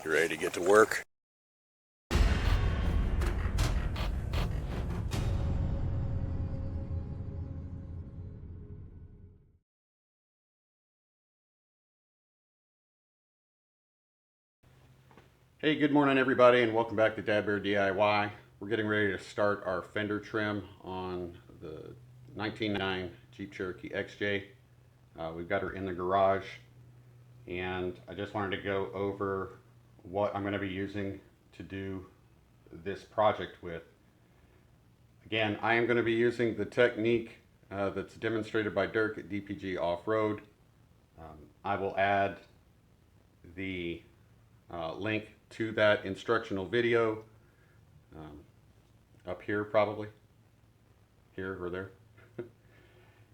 You ready to get to work? Hey, good morning everybody, and welcome back to Dad Bear DIY. We're getting ready to start our fender trim on the 1999 Jeep Cherokee XJ. We've got her in the garage, and I just wanted to go over what I'm going to be using to do this project with. Again, I am going to be using the technique that's demonstrated by Dirk at DPG Offroad. I will add the link to that instructional video up here, probably here or there.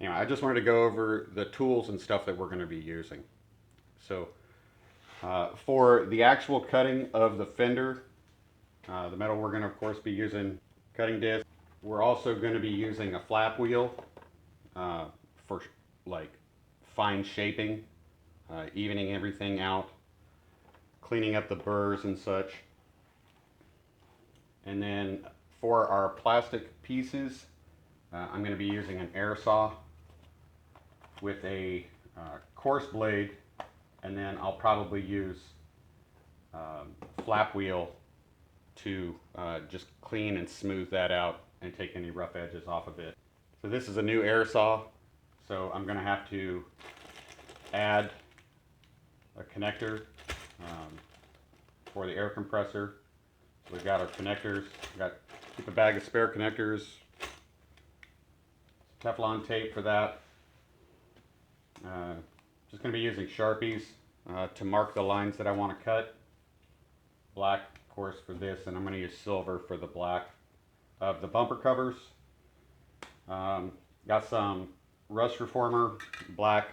Anyway, I just wanted to go over the tools and stuff that we're going to be using. So for the actual cutting of the fender, the metal we're going to of course be using cutting disc. We're also going to be using a flap wheel for like fine shaping, evening everything out, cleaning up the burrs and such. And then for our plastic pieces, I'm going to be using an air saw with a coarse blade, and then I'll probably use flap wheel to just clean and smooth that out and take any rough edges off of it. So this is a new air saw, so I'm going to have to add a connector for the air compressor. So we've got our connectors. Keep a bag of spare connectors, Teflon tape for that. Just going to be using Sharpies to mark the lines that I want to cut. Black, of course, for this, and I'm going to use silver for the black of the bumper covers. Got some rust reformer black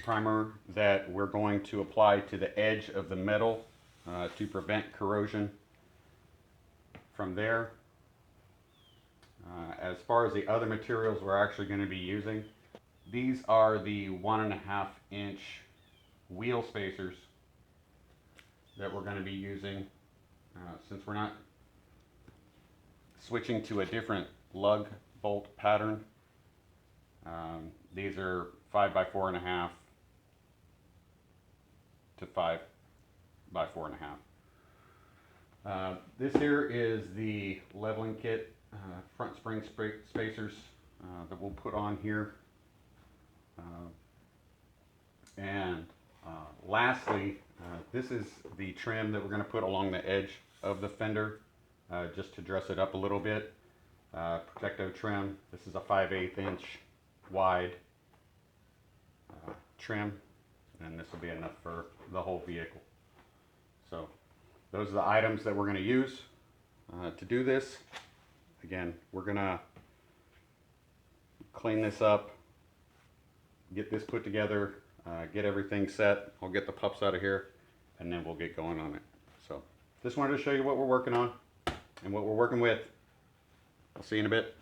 primer that we're going to apply to the edge of the metal to prevent corrosion from there. As far as the other materials we're actually going to be using, these are the 1.5 inch wheel spacers that we're going to be using. Since we're not switching to a different lug bolt pattern, these are 5 by 4.5 to 5 by 4.5. This here is the leveling kit, front spring spacers that we'll put on here. Lastly, this is the trim that we're going to put along the edge of the fender, just to dress it up a little bit. Protective trim. This is a 5/8 inch wide trim, and this will be enough for the whole vehicle. So those are the items that we're going to use to do this. Again, we're going to clean this up, get this put together, get everything set. I'll get the pups out of here, and then we'll get going on it. So just wanted to show you what we're working on and what we're working with. I'll see you in a bit.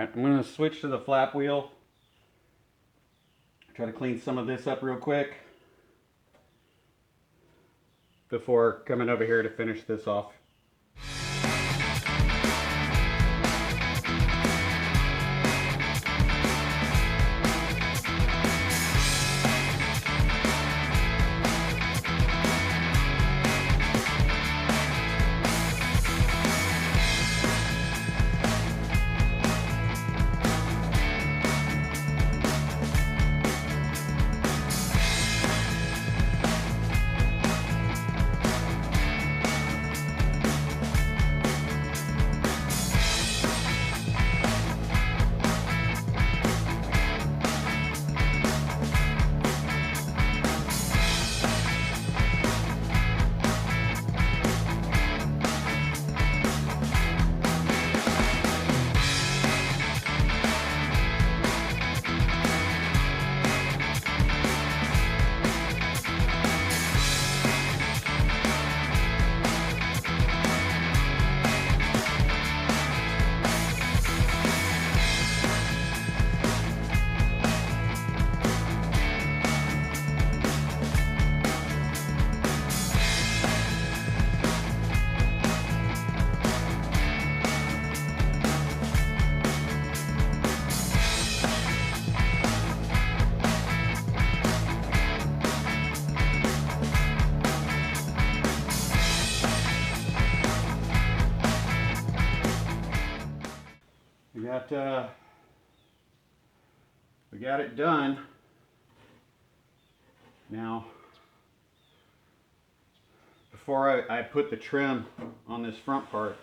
Alright, I'm going to switch to the flap wheel. Try to clean some of this up real quick before coming over here to finish this off. We got it done. Now, before I put the trim on this front part,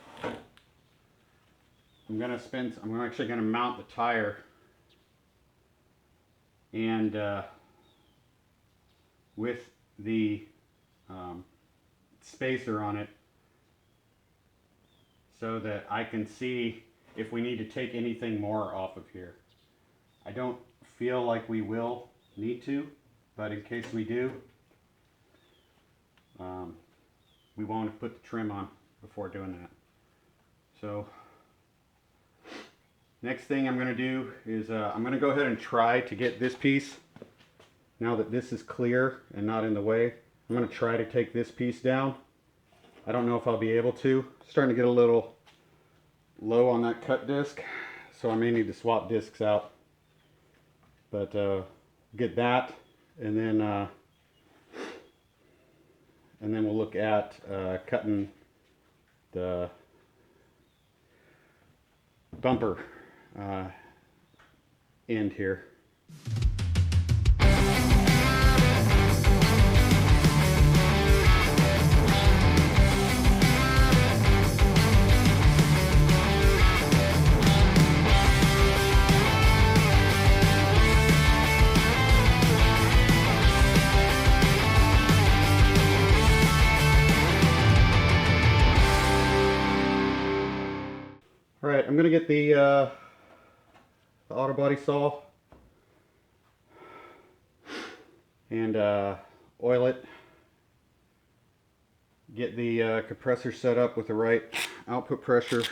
I'm actually going to mount the tire, and with the spacer on it, so that I can see if we need to take anything more off of here. I don't feel like we will need to, but in case we do, we want to put the trim on before doing that. So next thing I'm going to do is I'm going to go ahead and try to get this piece, now that this is clear and not in the way, I'm going to try to take this piece down. I don't know if I'll be able to. It's starting to get a little low on that cut disc, so I may need to swap discs out. But get that, and then we'll look at cutting the bumper end here. All right, I'm gonna get the auto body saw and oil it. Get the compressor set up with the right output pressure,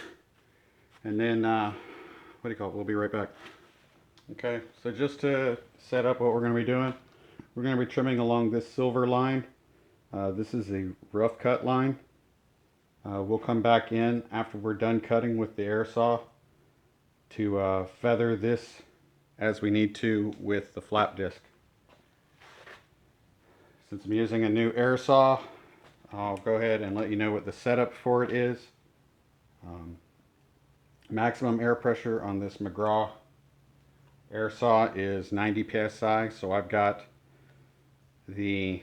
and then what do you call it? We'll be right back. Okay, so just to set up what we're going to be doing, we're going to be trimming along this silver line. This is a rough cut line. We'll come back in after we're done cutting with the air saw to feather this as we need to with the flap disc. Since I'm using a new air saw, I'll go ahead and let you know what the setup for it is. Maximum air pressure on this McGraw air saw is 90 psi, so I've got the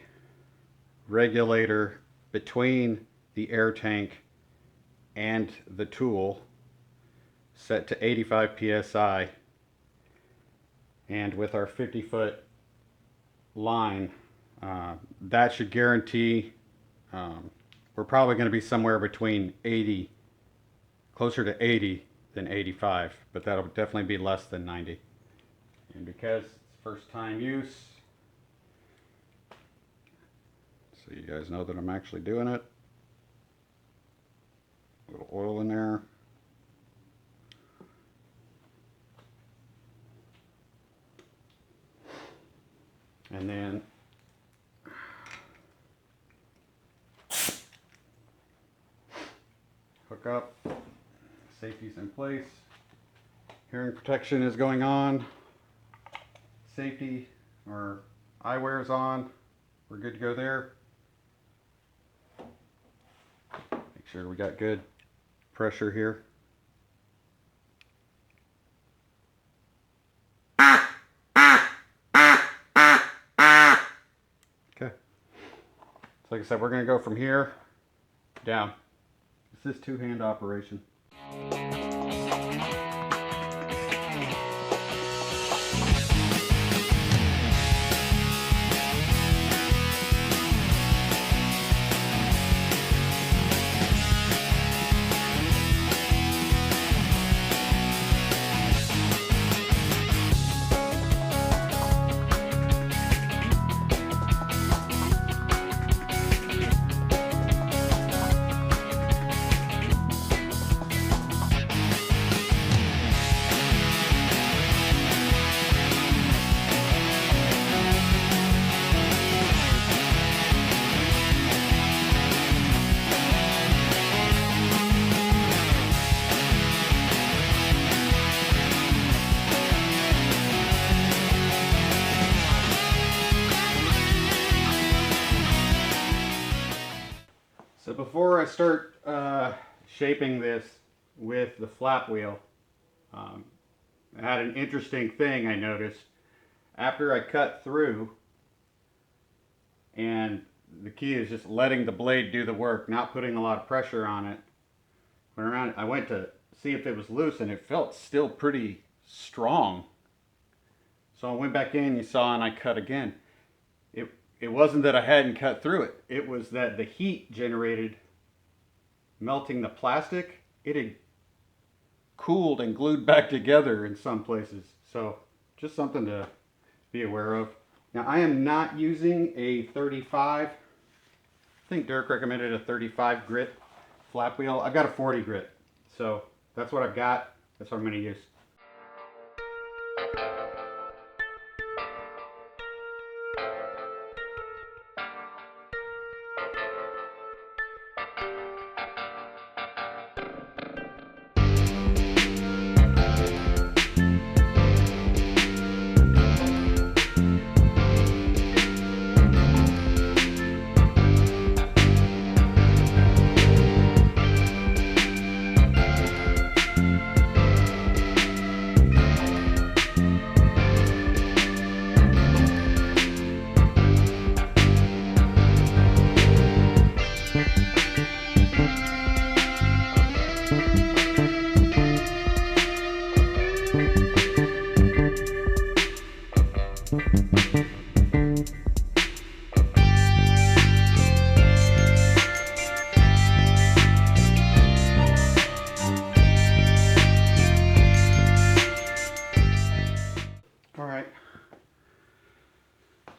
regulator between the air tank and the tool set to 85 psi, and with our 50-foot line, that should guarantee we're probably going to be somewhere between 80, closer to 80 than 85, but that'll definitely be less than 90. And because it's first time use, so you guys know that I'm actually doing it. A little oil in there. And then hook up, safety's in place, hearing protection is going on, safety or eyewear is on, we're good to go there. Make sure we got good pressure here. Okay, so like I said, we're going to go from here down. This is two-hand operation. So before I start shaping this with the flap wheel, I had an interesting thing I noticed. After I cut through, and the key is just letting the blade do the work, not putting a lot of pressure on it. I went to see if it was loose and it felt still pretty strong. So I went back in, you saw, and I cut again. It wasn't that I hadn't cut through it. It was that the heat generated melting the plastic, it had cooled and glued back together in some places. So just something to be aware of. Now I am not using a 35. I think Dirk recommended a 35 grit flap wheel. I've got a 40 grit. So that's what I've got. That's what I'm going to use.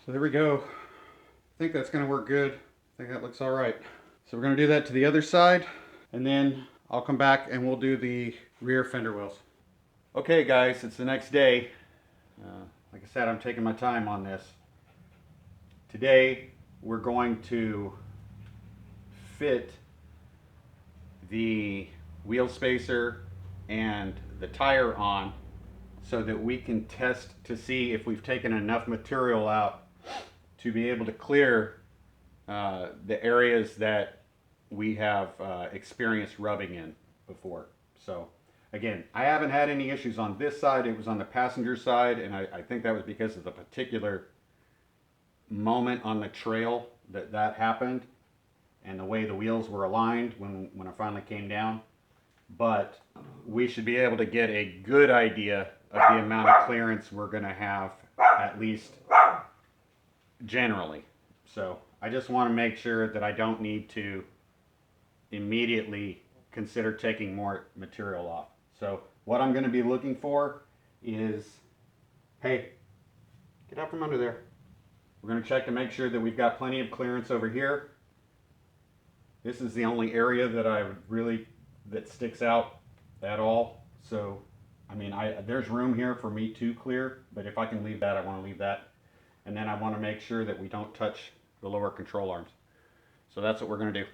So there we go. I think that's going to work good. I think that looks all right. So we're going to do that to the other side, and then I'll come back and we'll do the rear fender wells. Okay guys, it's the next day. Like I said, I'm taking my time on this. Today we're going to fit the wheel spacer and the tire on so that we can test to see if we've taken enough material out to be able to clear the areas that we have experienced rubbing in before. So again, I haven't had any issues on this side. It was on the passenger side, and I think that was because of the particular moment on the trail that happened and the way the wheels were aligned when I finally came down. But we should be able to get a good idea of the amount of clearance we're going to have, at least generally. So I just want to make sure that I don't need to immediately consider taking more material off. So what I'm going to be looking for is, hey, get out from under there. We're going to check to make sure that we've got plenty of clearance over here. This is the only area that that sticks out at all. So, I mean, there's room here for me to clear, but if I can leave that, I want to leave that. and then I want to make sure that we don't touch the lower control arms. So that's what we're going to do.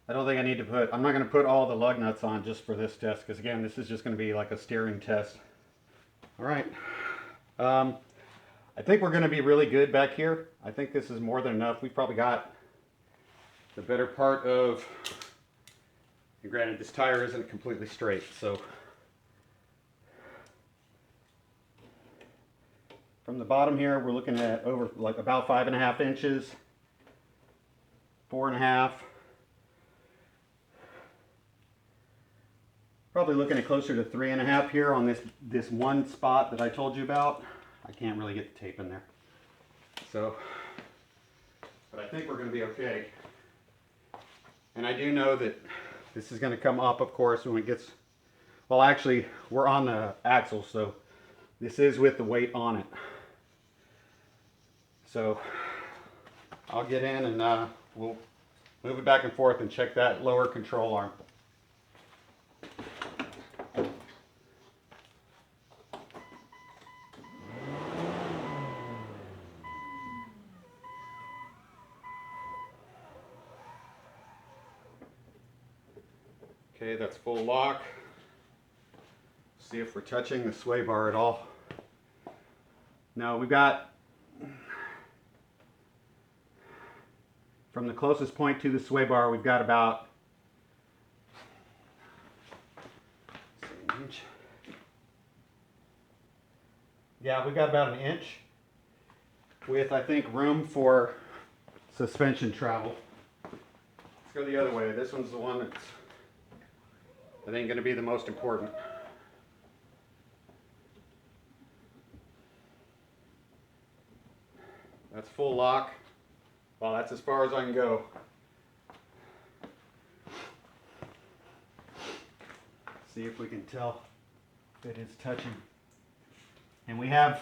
I don't think I need to put, I'm not going to put all the lug nuts on just for this test, because again, this is just going to be like a steering test. All right. I think we're going to be really good back here. I think this is more than enough. We've probably got the better part of, and granted this tire isn't completely straight, so from the bottom here, we're looking at over like about 5.5 inches, 4.5. Probably looking at closer to 3.5 here on this one spot that I told you about. I can't really get the tape in there. So, but I think we're going to be okay. And I do know that this is going to come up, of course, when it gets, well, actually, we're on the axle, so this is with the weight on it. So, I'll get in and we'll move it back and forth and check that lower control arm. Okay, that's full lock. See if we're touching the sway bar at all. No, we've got, from the closest point to the sway bar, we've got about an inch. Yeah, we've got about an inch with, I think, room for suspension travel. Let's go the other way. This one's the one that ain't going to be the most important. That's full lock. Well, that's as far as I can go. See if we can tell if it is touching. And we have,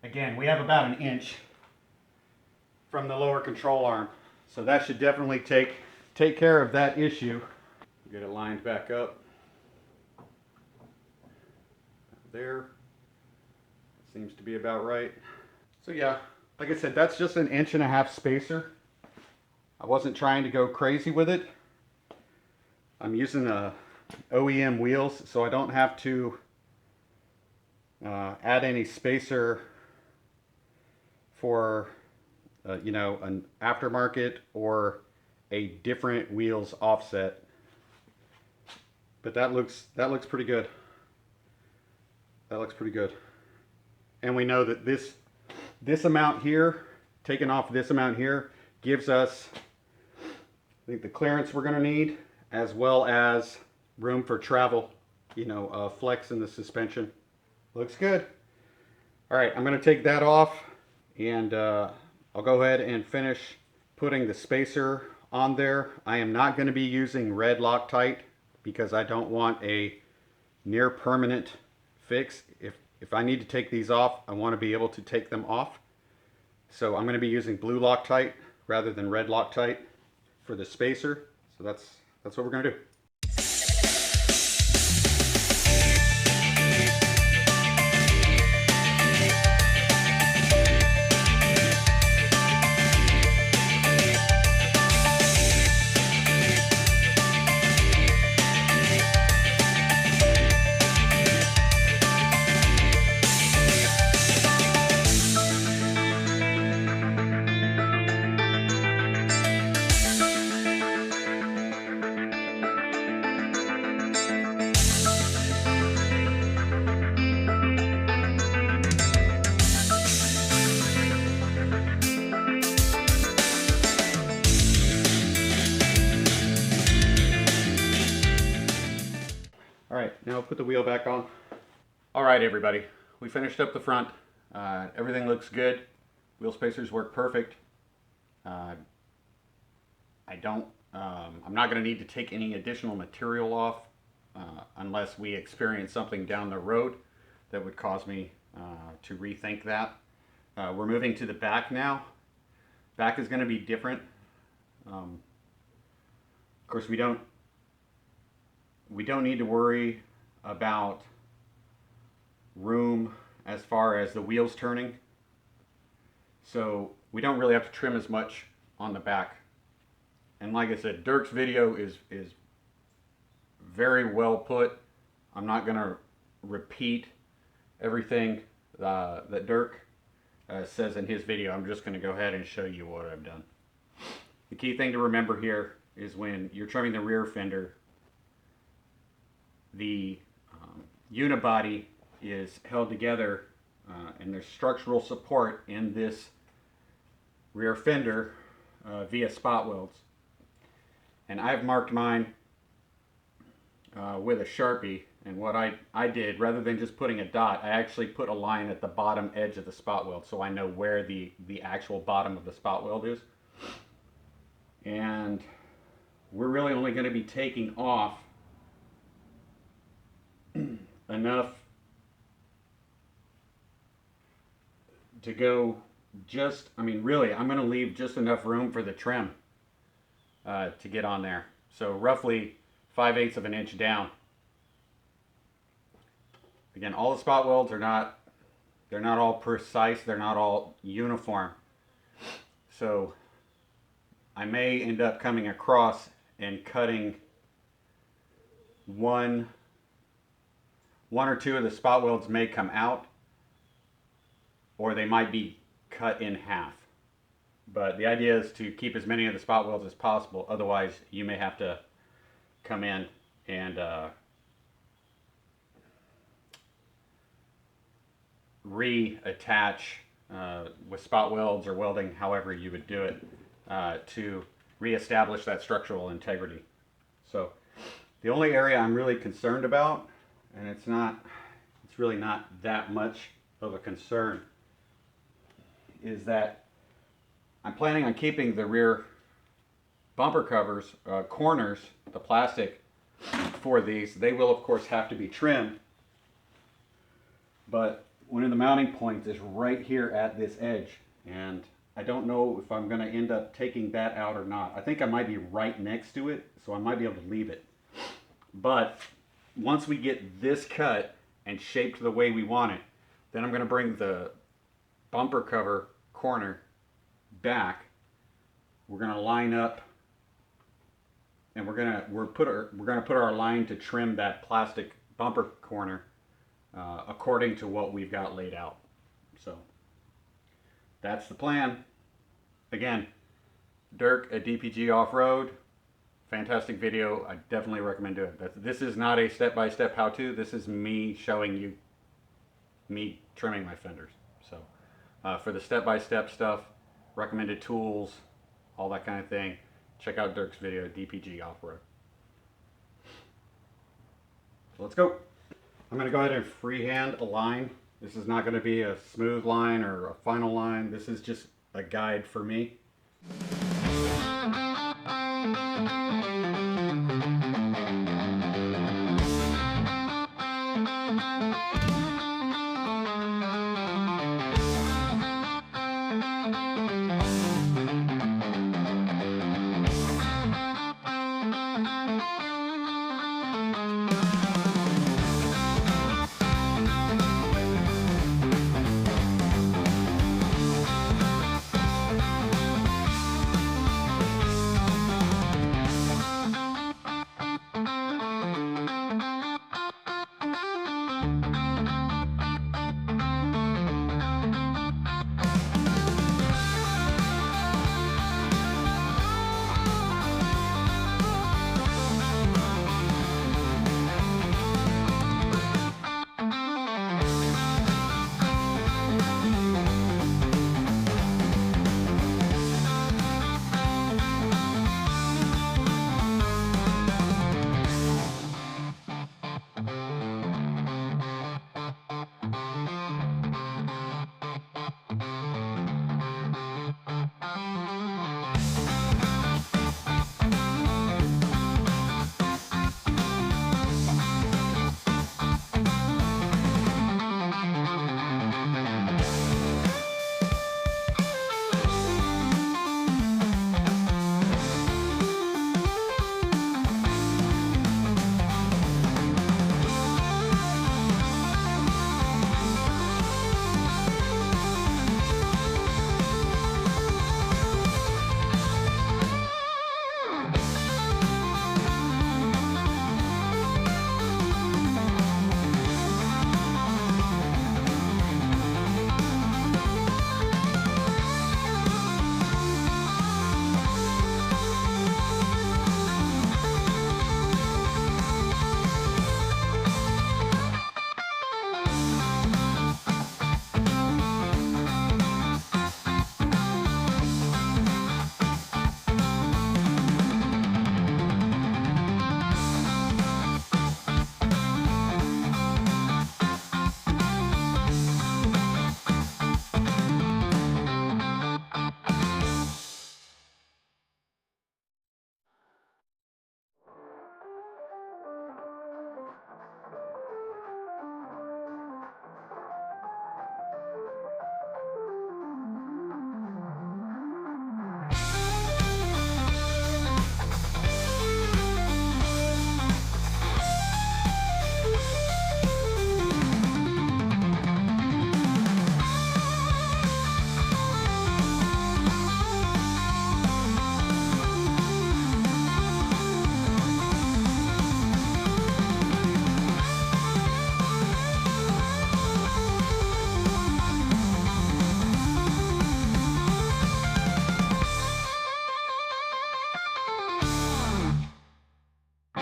again, we have about an inch from the lower control arm. So that should definitely take care of that issue. Get it lined back up. There. Seems to be about right. So yeah, like I said, that's just an 1.5 inch spacer. I wasn't trying to go crazy with it. I'm using OEM wheels, so I don't have to add any spacer for you know, an aftermarket or a different wheels offset. But that looks pretty good. That looks pretty good. And we know that this amount here, taking off this amount here, gives us, I think, the clearance we're going to need, as well as room for travel, you know, flex in the suspension. Looks good. All right, I'm going to take that off, and I'll go ahead and finish putting the spacer on there. I am not going to be using red Loctite because I don't want a near permanent fix. If I need to take these off, I want to be able to take them off. So I'm going to be using blue Loctite rather than red Loctite for the spacer. So that's what we're going to do. right, now put the wheel back on. All right, everybody, we finished up the front. Everything looks good. Wheel spacers work perfect. I'm not going to need to take any additional material off unless we experience something down the road that would cause me to rethink that. We're moving to the back now. Back is going to be different. Of course, we don't need to worry about room as far as the wheels turning. So we don't really have to trim as much on the back. And like I said, Dirk's video is very well put. I'm not going to repeat everything that Dirk says in his video. I'm just going to go ahead and show you what I've done. The key thing to remember here is when you're trimming the rear fender, the unibody is held together and there's structural support in this rear fender via spot welds. And I've marked mine with a Sharpie, and what I did, rather than just putting a dot, I actually put a line at the bottom edge of the spot weld so I know where the actual bottom of the spot weld is. And we're really only going to be taking off enough to go just, really, I'm going to leave just enough room for the trim to get on there. So roughly 5/8 of an inch down. Again, all the spot welds they're not all precise, they're not all uniform. So I may end up coming across and cutting one or two of the spot welds may come out, or they might be cut in half. But the idea is to keep as many of the spot welds as possible. Otherwise, you may have to come in and reattach with spot welds or welding, however you would do it, to reestablish that structural integrity. So the only area I'm really concerned about, and it's really not that much of a concern, is that I'm planning on keeping the rear bumper covers, corners, the plastic for these. They will of course have to be trimmed, but one of the mounting points is right here at this edge, and I don't know if I'm going to end up taking that out or not. I think I might be right next to it, so I might be able to leave it. But once we get this cut and shaped the way we want it, then I'm going to bring the bumper cover corner back. We're going to line up, and we're going to put our line to trim that plastic bumper corner according to what we've got laid out. So that's the plan. Again, Dirk at DPG Offroad, fantastic video. I definitely recommend doing it. This is not a step-by-step how-to. This is me showing you me trimming my fenders. So for the step-by-step stuff, recommended tools, all that kind of thing, check out Dirk's video at DPG Offroad. So let's go. I'm going to go ahead and freehand a line. This is not going to be a smooth line or a final line. This is just a guide for me.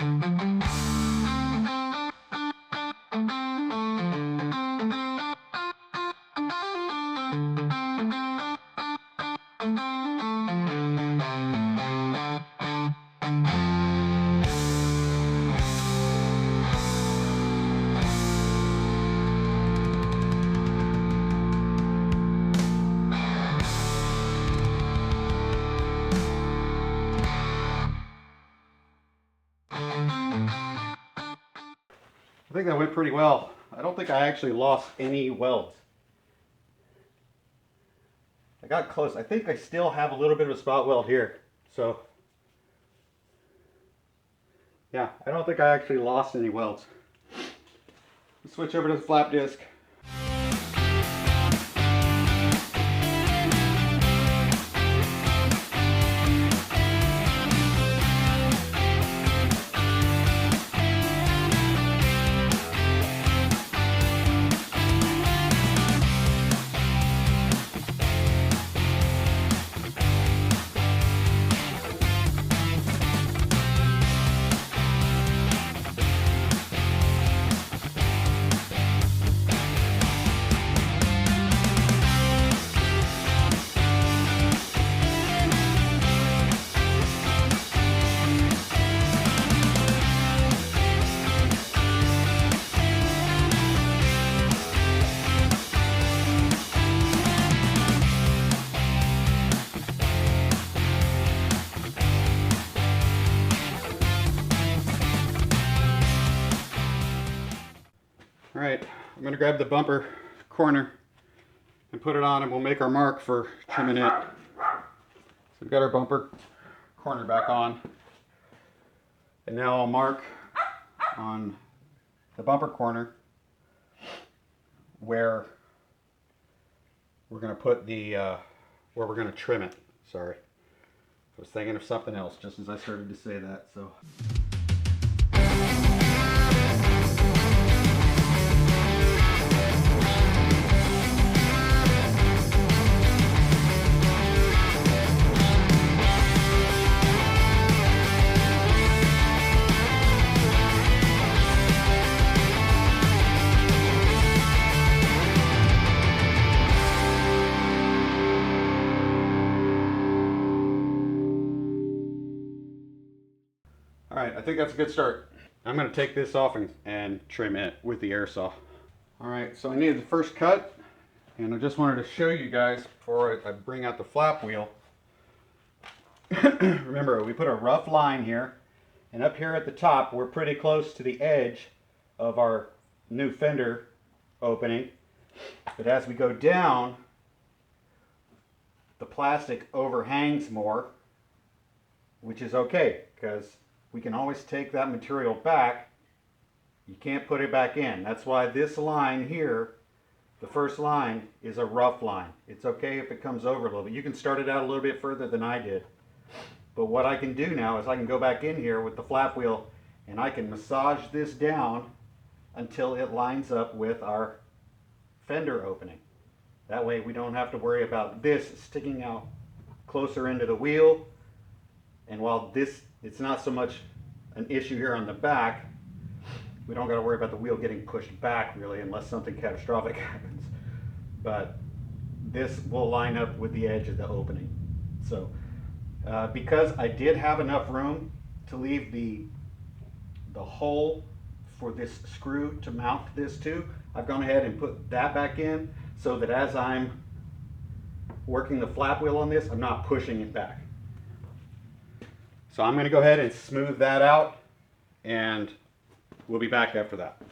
I think that went pretty well. I don't think I actually lost any welds. I got close. I think I still have a little bit of a spot weld here. So, yeah, I don't think I actually lost any welds. Let's switch over to the flap disc. All right, I'm gonna grab the bumper corner and put it on, and we'll make our mark for trimming it. So we've got our bumper corner back on, and now I'll mark on the bumper corner where we're gonna put the where we're gonna trim it. Sorry, I was thinking of something else just as I started to say that. So. Alright, I think that's a good start. I'm going to take this off and trim it with the air saw. Alright, so I needed the first cut, and I just wanted to show you guys before I bring out the flap wheel. Remember, we put a rough line here, and up here at the top we're pretty close to the edge of our new fender opening. But as we go down, the plastic overhangs more, which is okay, because we can always take that material back. You can't put it back in. That's why this line here, the first line, is a rough line. It's okay if it comes over a little bit. You can start it out a little bit further than I did. But what I can do now is I can go back in here with the flap wheel and I can massage this down until it lines up with our fender opening. That way we don't have to worry about this sticking out closer into the wheel. And while this, it's not so much an issue here on the back, we don't got to worry about the wheel getting pushed back really, unless something catastrophic happens. But this will line up with the edge of the opening. So because I did have enough room to leave the hole for this screw to mount this to, I've gone ahead and put that back in so that as I'm working the flap wheel on this, I'm not pushing it back. So I'm going to go ahead and smooth that out, and we'll be back after that.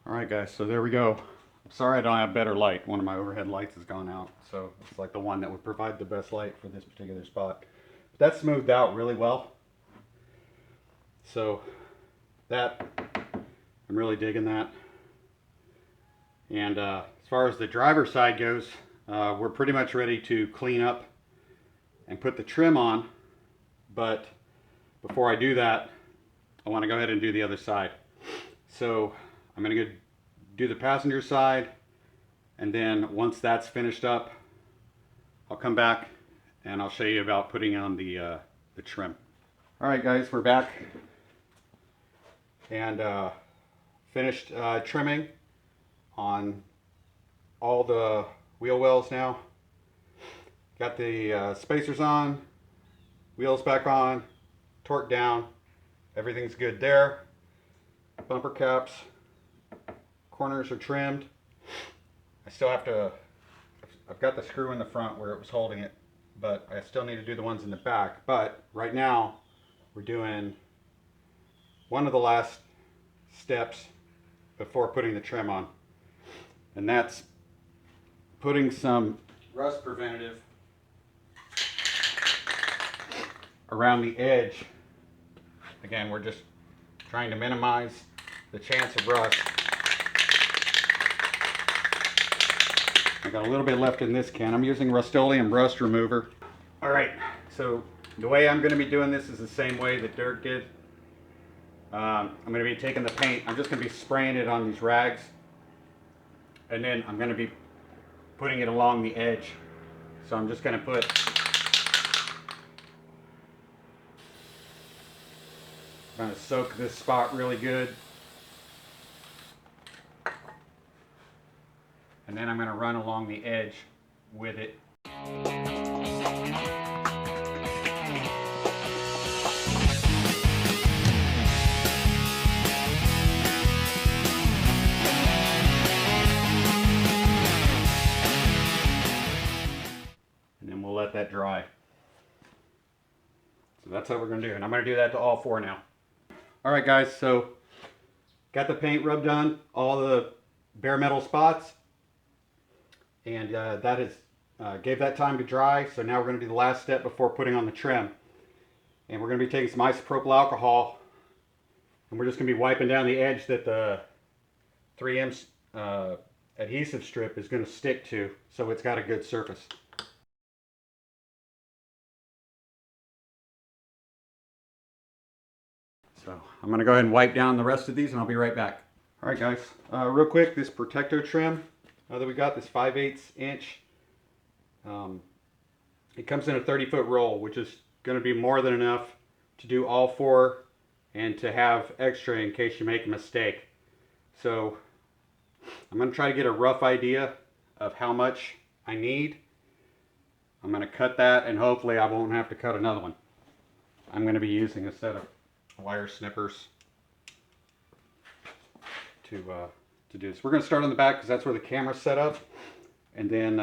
Alright guys, so there we go. I'm sorry I don't have better light. One of my overhead lights has gone out, so it's like the one that would provide the best light for this particular spot. But that smoothed out really well. So that, I'm really digging that. And as far as the driver's side goes, we're pretty much ready to clean up and put the trim on. But before I do that, I want to go ahead and do the other side. So I'm going to go do the passenger side, and then once that's finished up, I'll come back and I'll show you about putting on the trim. All right guys, we're back. and finished trimming on all the wheel wells now. Got the spacers on, wheels back on, torque down. Everything's good there. Bumper caps, corners are trimmed. I still have to, I've got the screw in the front where it was holding it, but I still need to do the ones in the back. But right now, we're doing one of the last steps before putting the trim on. And that's putting some rust preventative around the edge. Again, we're just trying to minimize the chance of rust. I got a little bit left in this can. I'm using Rust-Oleum rust remover. All right, so the way I'm going to be doing this is the same way that Dirk did. I'm going to be taking the paint. I'm just going to be spraying it on these rags, and then I'm going to be putting it along the edge. So I'm just going to put I'm going to soak this spot really good. And then I'm going to run along the edge with it. And then we'll let that dry. So that's what we're going to do. And I'm going to do that to all four now. Alright guys, so got the paint rubbed on all the bare metal spots, and that is gave that time to dry. So now we're going to do the last step before putting on the trim, and we're going to be taking some isopropyl alcohol, and we're just going to be wiping down the edge that the 3M adhesive strip is going to stick to, so it's got a good surface. So I'm going to go ahead and wipe down the rest of these, and I'll be right back. All right guys, real quick, this Protecto trim that we got, this 5/8 inch, it comes in a 30-foot roll, which is going to be more than enough to do all four and to have extra in case you make a mistake. So I'm going to try to get a rough idea of how much I need. I'm going to cut that, and hopefully I won't have to cut another one. I'm going to be using a set of wire snippers to do this. We're going to start on the back because that's where the camera's set up, and then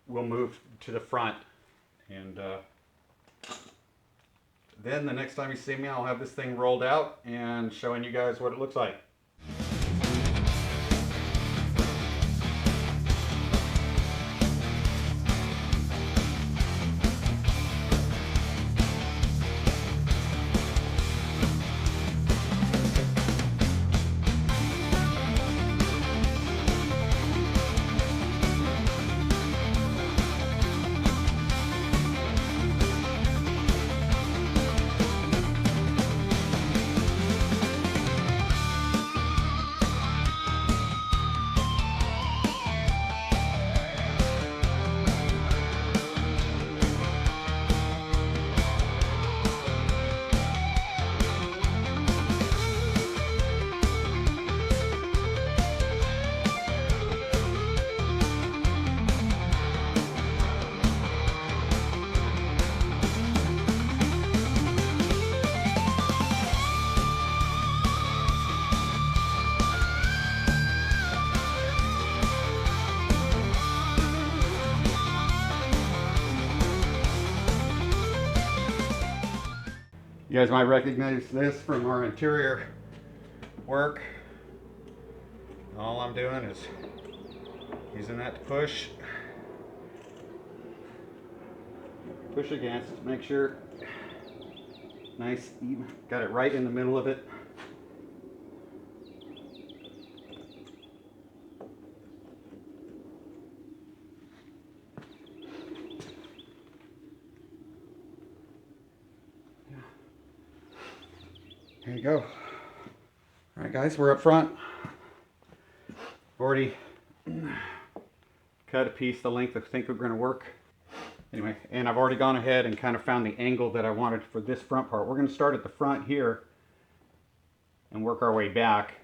we'll move to the front, and then the next time you see me, I'll have this thing rolled out and showing you guys what it looks like. You guys might recognize this from our interior work. All I'm doing is using that to push against, make sure nice, even, got it right in the middle of it. There you go. All right guys, we're up front. Already cut a piece the length I think we're going to work. Anyway, and I've already gone ahead and kind of found the angle that I wanted for this front part. We're going to start at the front here and work our way back.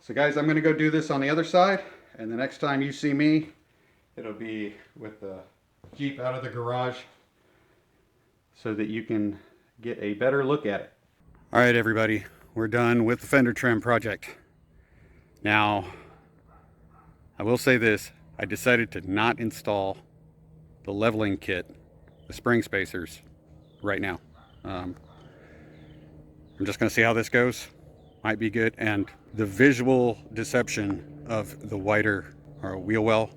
So guys, I'm going to go do this on the other side, and the next time you see me, it'll be with the Jeep out of the garage so that you can get a better look at it. All right, everybody, we're done with the fender trim project. Now, I will say this, I decided to not install the leveling kit, the spring spacers, right now. I'm just going to see how this goes. Might be good, and the visual deception of the wider or wheel well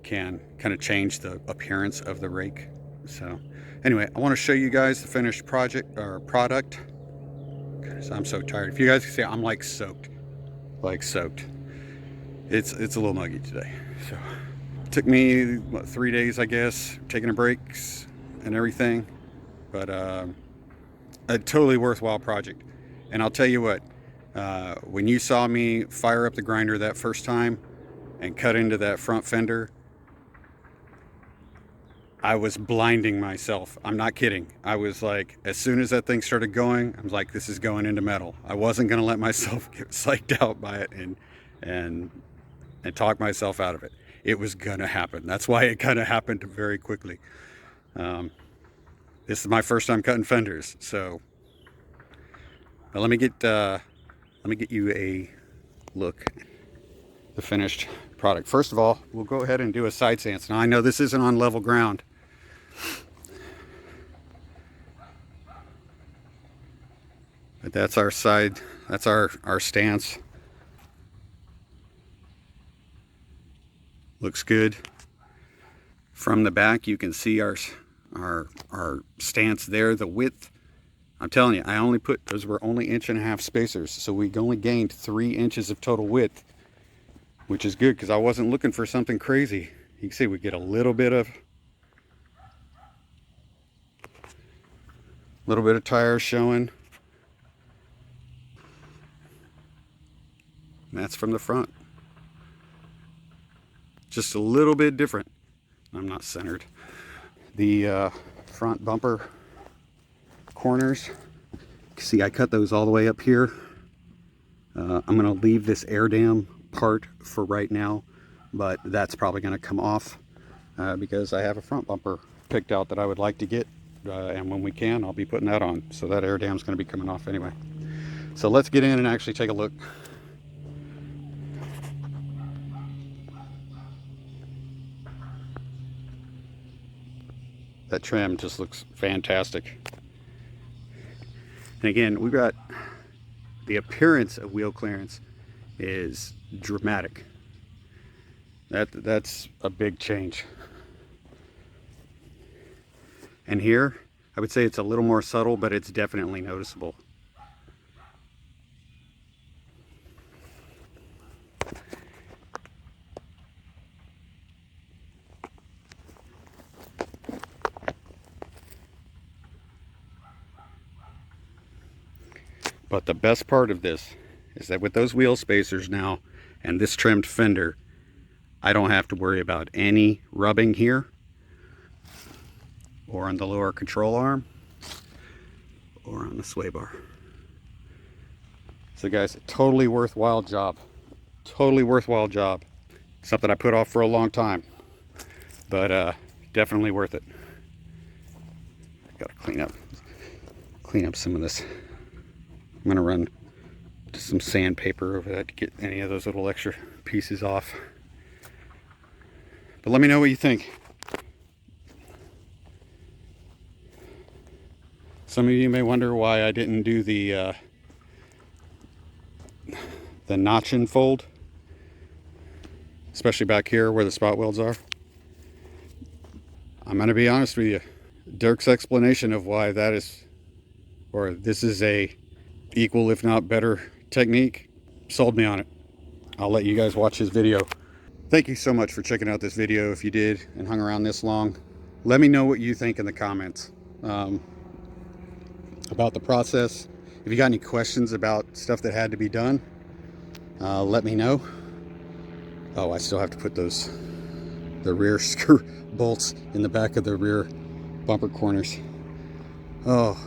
can kind of change the appearance of the rake. So anyway, I want to show you guys the finished project or product. Goodness, I'm so tired. If you guys can see, I'm like soaked. It's a little muggy today. So it took me what, 3 days, I guess, taking a breaks and everything, but a totally worthwhile project. And I'll tell you what, when you saw me fire up the grinder that first time and cut into that front fender, I was blinding myself. I'm not kidding. I was like, as soon as that thing started going, I was like, this is going into metal. I wasn't going to let myself get psyched out by it and talk myself out of it. It was going to happen. That's why it kind of happened very quickly. This is my first time cutting fenders, so let me get you a look at the finished product. First of all, we'll go ahead and do a side stance. Now I know this isn't on level ground, but that's our side, that's our stance. Looks good. From the back you can see our stance there, the width. I'm telling you, I only put, those were only 1.5 inch spacers, so we only gained 3 inches of total width, which is good because I wasn't looking for something crazy. You can see we get a little bit of tire showing. And that's from the front. Just a little bit different. I'm not centered. The front bumper corners, see I cut those all the way up here. I'm going to leave this air dam part for right now, but that's probably going to come off because I have a front bumper picked out that I would like to get, and when we can, I'll be putting that on. So that air dam is going to be coming off anyway. So let's get in and actually take a look. That trim just looks fantastic. And again, we've got the appearance of wheel clearance is dramatic. That's a big change. And here, I would say it's a little more subtle, but it's definitely noticeable. But the best part of this is that with those wheel spacers now and this trimmed fender, I don't have to worry about any rubbing here or on the lower control arm or on the sway bar. So guys, totally worthwhile job. Totally worthwhile job. Something I put off for a long time, but definitely worth it. Gotta clean up some of this. I'm gonna run some sandpaper over that to get any of those little extra pieces off. But let me know what you think. Some of you may wonder why I didn't do the notch and fold, especially back here where the spot welds are. I'm gonna be honest with you. Dirk's explanation of why that is, or this is a equal if not better technique, sold me on it. I'll let you guys watch his video. Thank you so much for checking out this video. If you did and hung around this long, let me know what you think in the comments about the process. If you got any questions about stuff that had to be done, let me know. Oh, I still have to put the rear screw bolts in the back of the rear bumper corners. Oh,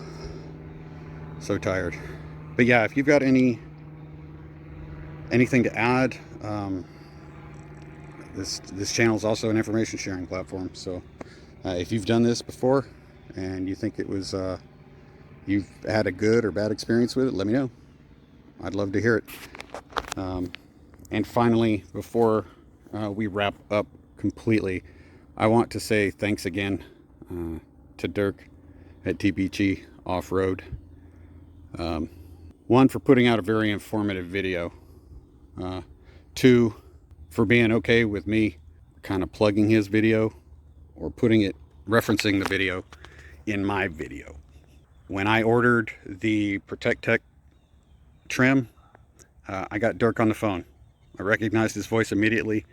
so tired. But yeah, if you've got anything to add, this channel is also an information sharing platform. So if you've done this before and you think it was you've had a good or bad experience with it, let me know. I'd love to hear it. And finally, before we wrap up completely, I want to say thanks again to Dirk at DPG Offroad. One, for putting out a very informative video. Two, for being okay with me kind of plugging his video or referencing the video in my video. When I ordered the Protect Tech trim, I got Dirk on the phone. I recognized his voice immediately,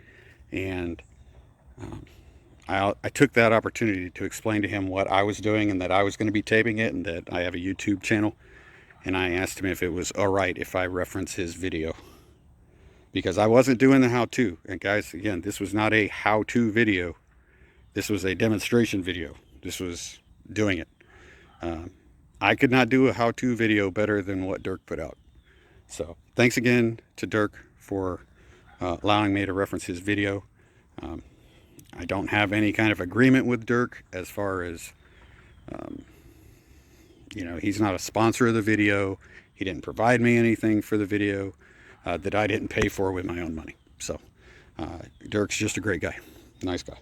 and I took that opportunity to explain to him what I was doing and that I was going to be taping it and that I have a YouTube channel. And I asked him if it was all right if I reference his video, because I wasn't doing the how-to. And guys, again, this was not a how-to video. This was a demonstration video. This was doing it. I could not do a how-to video better than what Dirk put out. So thanks again to Dirk for allowing me to reference his video. I don't have any kind of agreement with Dirk as far as, you know, he's not a sponsor of the video. He didn't provide me anything for the video that I didn't pay for with my own money. So Dirk's just a great guy, nice guy,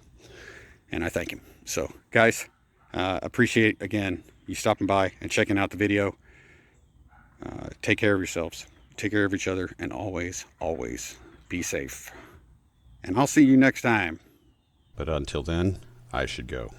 and I thank him. So guys, appreciate again you stopping by and checking out the video. Take care of yourselves, take care of each other, and always be safe. And I'll see you next time. But until then, I should go.